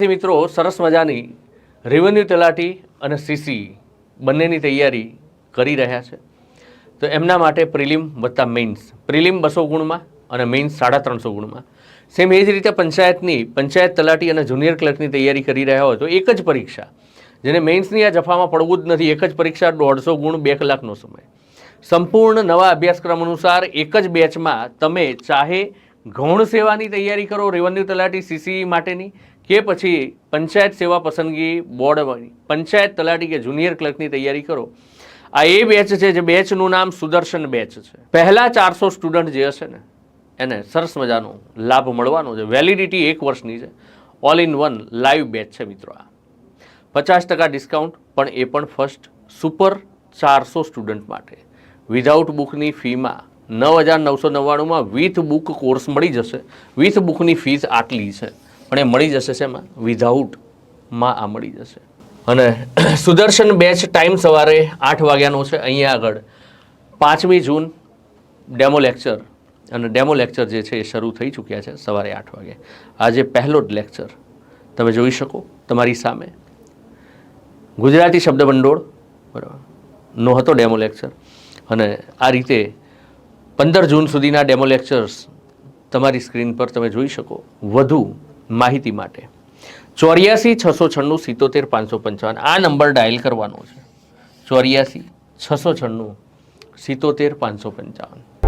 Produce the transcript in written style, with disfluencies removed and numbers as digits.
મિત્રો સરસ મજાની રેવન્યુ તલાટી અને સીસી બંનેની તૈયારી કરી રહ્યા છે. તો એમના માટે પ્રિલિમ વત્તા મેઇન્સ, પ્રિલિમ 200 ગુણમાં અને મેઇન્સ 350 ગુણમાં. સેમ એ જ રીતે પંચાયત તલાટી અને જુનિયર ક્લર્કની તૈયારી કરી રહ્યા હોય તો એક જ પરીક્ષા, જેને મેઇન્સની આ જફામાં પડવું જ નથી, એક જ પરીક્ષા 150 ગુણ 2 કલાકનો સમય. સંપૂર્ણ નવા અભ્યાસક્રમ અનુસાર એક જ બેચમાં તમે ચાહે ગૌણ સેવાની તૈયારી કરો રેવન્યુ તલાટી સીસી માટેની, કે પછી પંચાયત સેવા પસંદગી બોર્ડની પંચાયત તલાટી કે જુનિયર ક્લર્કની તૈયારી કરો. આ એ બેચ છે જે બેચનું નામ સુદર્શન બેચ છે. પહેલા 400 સ્ટુડન્ટ જે હશે ને એને સરસ મજાનો લાભ મળવાનો છે. વેલિડિટી 1 વર્ષની છે. All in one live batch છે મિત્રો. આ 50% ડિસ્કાઉન્ટ, પણ એ પણ ફર્સ્ટ સુપર 400 સ્ટુડન્ટ માટે. વિધાઉટ બુકની ફીમાં 9,999માં વિથ બુક કોર્સ મળી જશે. વિથ બુકની ફીસ આટલી છે, પણ એ મળી જશે શેમાં? વિધાઉટમાં આ મળી જશે. અને સુદર્શન બેચ ટાઈમ સવારે 8 વાગ્યાનો છે. અહીંયા આગળ 5મી જૂન ડેમો લેક્ચર, અને ડેમો લેક્ચર જે છે એ શરૂ થઈ ચૂક્યા છે સવારે 8 વાગે. આજે પહેલો જ લેક્ચર તમે જોઈ શકો તમારી સામે. ગુજરાતી શબ્દભંડોળ બરાબર નો હતો ડેમો લેક્ચર, અને આ રીતે 15 જૂન સુધીના ડેમો લેક્ચર્સ તમારી સ્ક્રીન પર તમે જોઈ શકો. વધુ માહિતી માટે 84 696 77 555 આ નંબર ડાયલ કરવાનો છે. 84 696 77 555.